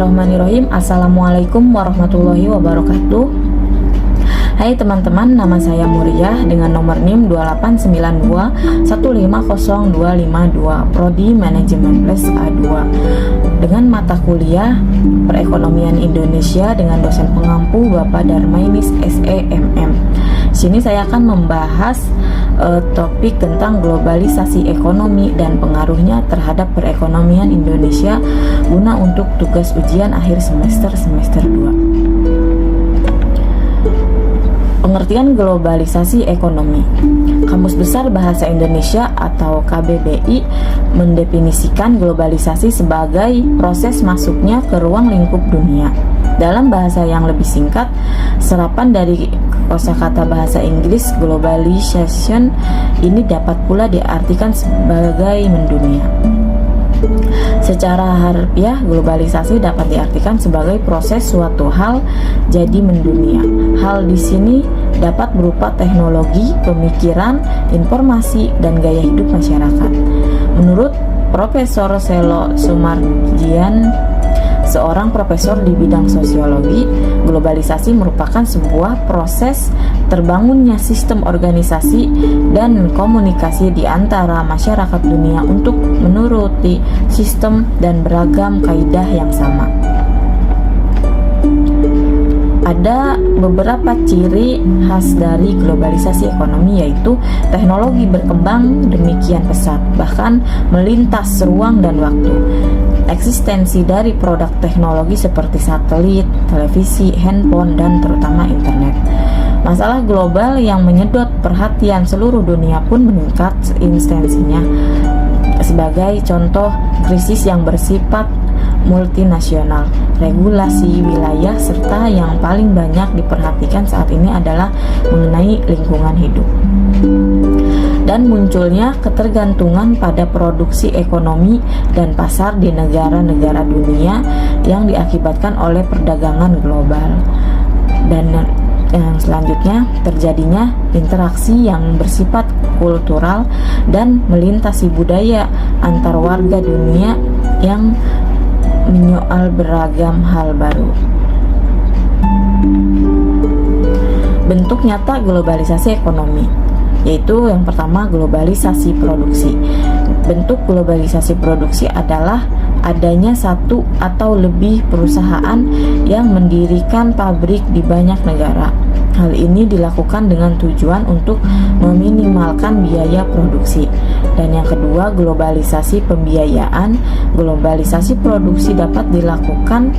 Bismillahirrahmanirrahim. Assalamualaikum warahmatullahi wabarakatuh. Hai teman-teman, nama saya Muriah dengan nomor NIM 2892150252, Prodi Manajemen Plus A2, dengan mata kuliah Perekonomian Indonesia dengan dosen pengampu Bapak Darmainis SEMM. Sini saya akan membahas topik tentang globalisasi ekonomi dan pengaruhnya terhadap perekonomian Indonesia guna untuk tugas ujian akhir semester 2. Pengertian globalisasi ekonomi. Kamus Besar Bahasa Indonesia atau KBBI mendefinisikan globalisasi sebagai proses masuknya ke ruang lingkup dunia. Dalam bahasa yang lebih singkat, serapan dari kosakata bahasa Inggris globalization ini dapat pula diartikan sebagai mendunia. Secara harfiah, globalisasi dapat diartikan sebagai proses suatu hal jadi mendunia. Hal di sini dapat berupa teknologi, pemikiran, informasi, dan gaya hidup masyarakat. Menurut Profesor Selo Sumarjian, seorang profesor di bidang sosiologi, globalisasi merupakan sebuah proses terbangunnya sistem organisasi dan komunikasi di antara masyarakat dunia untuk menuruti sistem dan beragam kaidah yang sama. Ada beberapa ciri khas dari globalisasi ekonomi, yaitu teknologi berkembang demikian pesat, bahkan melintas ruang dan waktu. Eksistensi dari produk teknologi seperti satelit, televisi, handphone, dan terutama internet. Masalah global yang menyedot perhatian seluruh dunia pun meningkat instansinya. Sebagai contoh, krisis yang bersifat multinasional, regulasi wilayah, serta yang paling banyak diperhatikan saat ini adalah mengenai lingkungan hidup. Dan munculnya ketergantungan pada produksi ekonomi dan pasar di negara-negara dunia yang diakibatkan oleh perdagangan global. Dan yang selanjutnya, terjadinya interaksi yang bersifat kultural dan melintasi budaya antar warga dunia yang menyoal beragam hal baru. Bentuk nyata globalisasi ekonomi, yaitu yang pertama, globalisasi produksi. Bentuk globalisasi produksi adalah adanya satu atau lebih perusahaan yang mendirikan pabrik di banyak negara. Hal ini dilakukan dengan tujuan untuk meminimalkan biaya produksi. Dan yang kedua, globalisasi pembiayaan. Globalisasi produksi dapat dilakukan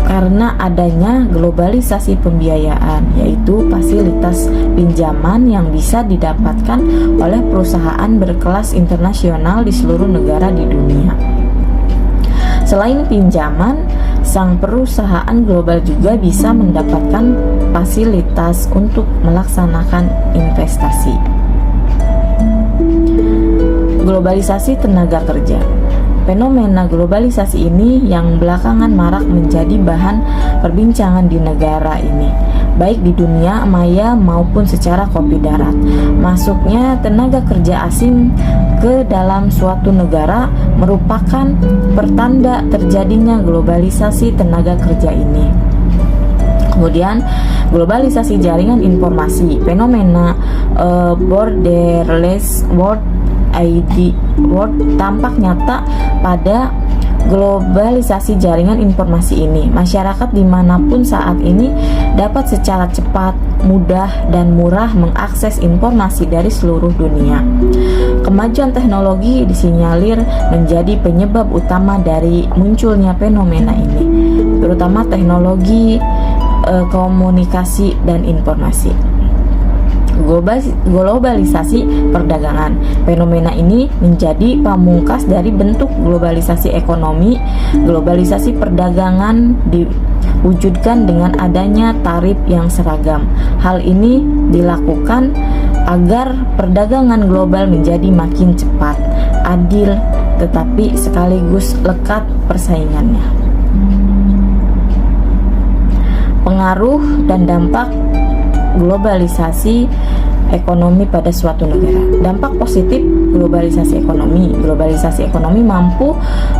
karena adanya globalisasi pembiayaan, yaitu fasilitas pinjaman yang bisa didapatkan oleh perusahaan berkelas internasional di seluruh negara di dunia. Selain pinjaman, sang perusahaan global juga bisa mendapatkan fasilitas untuk melaksanakan investasi. Globalisasi tenaga kerja. Fenomena globalisasi ini yang belakangan marak menjadi bahan perbincangan di negara ini, baik di dunia maya maupun secara kopi darat. Masuknya tenaga kerja asing ke dalam suatu negara merupakan pertanda terjadinya globalisasi tenaga kerja ini. Kemudian, globalisasi jaringan informasi. Fenomena borderless world tampak nyata pada globalisasi jaringan informasi ini. Masyarakat dimanapun saat ini dapat secara cepat, mudah, dan murah mengakses informasi dari seluruh dunia. Kemajuan teknologi disinyalir menjadi penyebab utama dari munculnya fenomena ini, terutama teknologi komunikasi dan informasi. Globalisasi perdagangan. Fenomena ini menjadi pamungkas dari bentuk globalisasi ekonomi. Globalisasi perdagangan diwujudkan dengan adanya tarif yang seragam. Hal ini dilakukan agar perdagangan global menjadi makin cepat, adil, tetapi sekaligus lekat persaingannya. Pengaruh dan dampak globalisasi ekonomi pada suatu negara. Dampak positif globalisasi ekonomi. Globalisasi ekonomi mampu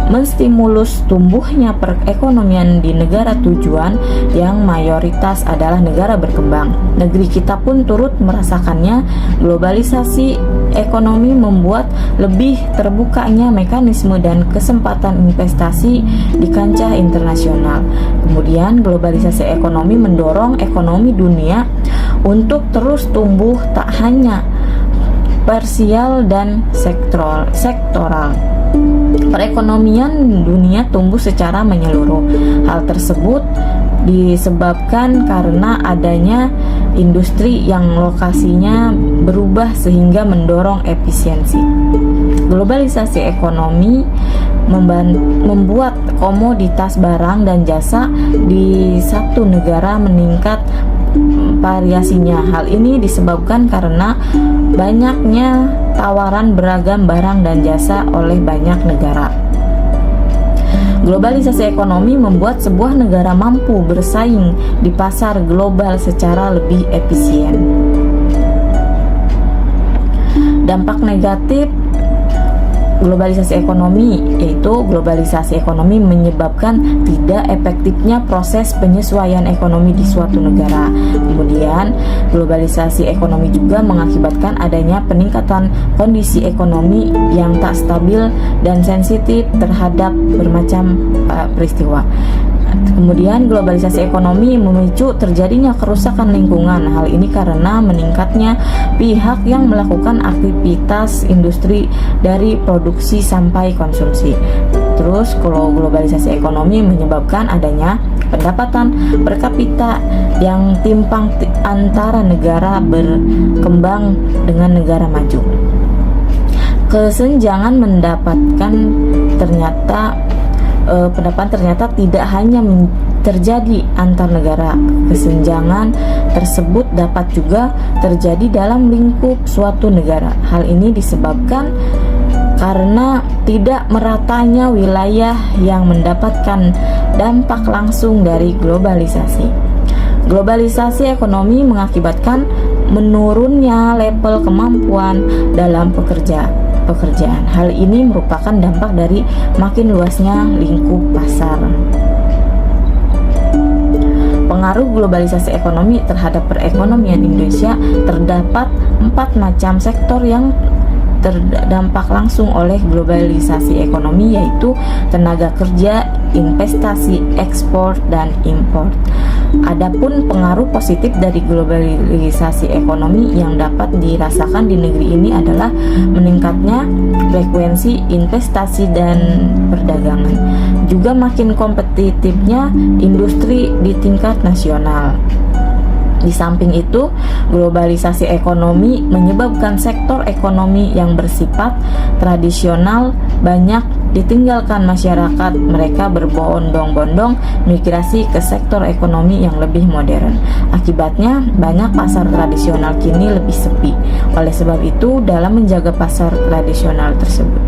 menstimulus tumbuhnya perekonomian di negara tujuan yang mayoritas adalah negara berkembang. Negeri kita pun turut merasakannya. Globalisasi ekonomi membuat lebih terbukanya mekanisme dan kesempatan investasi di kancah internasional. Kemudian globalisasi ekonomi mendorong ekonomi dunia untuk terus tumbuh, tak hanya parsial dan sektoral. Perekonomian dunia tumbuh secara menyeluruh. Hal tersebut disebabkan karena adanya industri yang lokasinya berubah sehingga mendorong efisiensi. Globalisasi ekonomi membuat komoditas barang dan jasa di satu negara meningkat variasinya. Hal ini disebabkan karena banyaknya tawaran beragam barang dan jasa oleh banyak negara. Globalisasi ekonomi membuat sebuah negara mampu bersaing di pasar global secara lebih efisien. Dampak negatif globalisasi ekonomi, yaitu globalisasi ekonomi menyebabkan tidak efektifnya proses penyesuaian ekonomi di suatu negara. Kemudian, globalisasi ekonomi juga mengakibatkan adanya peningkatan kondisi ekonomi yang tak stabil dan sensitif terhadap bermacam peristiwa. Kemudian globalisasi ekonomi memicu terjadinya kerusakan lingkungan. Hal ini karena meningkatnya pihak yang melakukan aktivitas industri dari produksi sampai konsumsi. Terus kalau globalisasi ekonomi menyebabkan adanya pendapatan per kapita yang timpang antara negara berkembang dengan negara maju. Kesenjangan pendapatan ternyata tidak hanya terjadi antar negara. Kesenjangan tersebut dapat juga terjadi dalam lingkup suatu negara. Hal ini disebabkan karena tidak meratanya wilayah yang mendapatkan dampak langsung dari globalisasi. Globalisasi ekonomi mengakibatkan menurunnya level kemampuan dalam pekerjaan. Hal ini merupakan dampak dari makin luasnya lingkup pasar. Pengaruh globalisasi ekonomi terhadap perekonomian Indonesia, terdapat 4 macam sektor yang terdampak langsung oleh globalisasi ekonomi, yaitu tenaga kerja, investasi, ekspor, dan impor. Adapun pengaruh positif dari globalisasi ekonomi yang dapat dirasakan di negeri ini adalah meningkatnya frekuensi investasi dan perdagangan, juga makin kompetitifnya industri di tingkat nasional. Di samping itu, globalisasi ekonomi menyebabkan sektor ekonomi yang bersifat tradisional banyak ditinggalkan masyarakat. Mereka berbondong-bondong migrasi ke sektor ekonomi yang lebih modern. Akibatnya, banyak pasar tradisional kini lebih sepi. Oleh sebab itu, dalam menjaga pasar tradisional tersebut,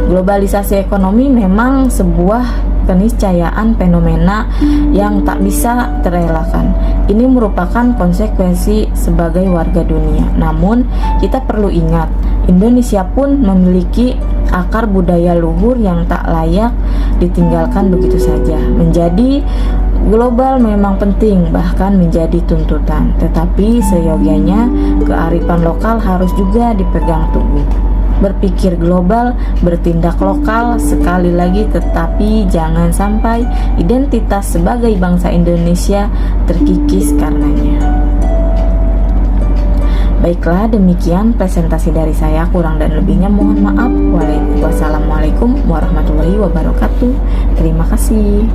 globalisasi ekonomi memang sebuah keniscayaan fenomena yang tak bisa terelakkan. Ini merupakan konsekuensi sebagai warga dunia. Namun, kita perlu ingat, Indonesia pun memiliki akar budaya luhur yang tak layak ditinggalkan begitu saja. Menjadi global memang penting, bahkan menjadi tuntutan. Tetapi seyogianya kearifan lokal harus juga dipegang teguh. Berpikir global, bertindak lokal sekali lagi, tetapi jangan sampai identitas sebagai bangsa Indonesia terkikis karenanya. Baiklah, demikian presentasi dari saya. Kurang dan lebihnya mohon maaf. Wassalamualaikum warahmatullahi wabarakatuh. Terima kasih.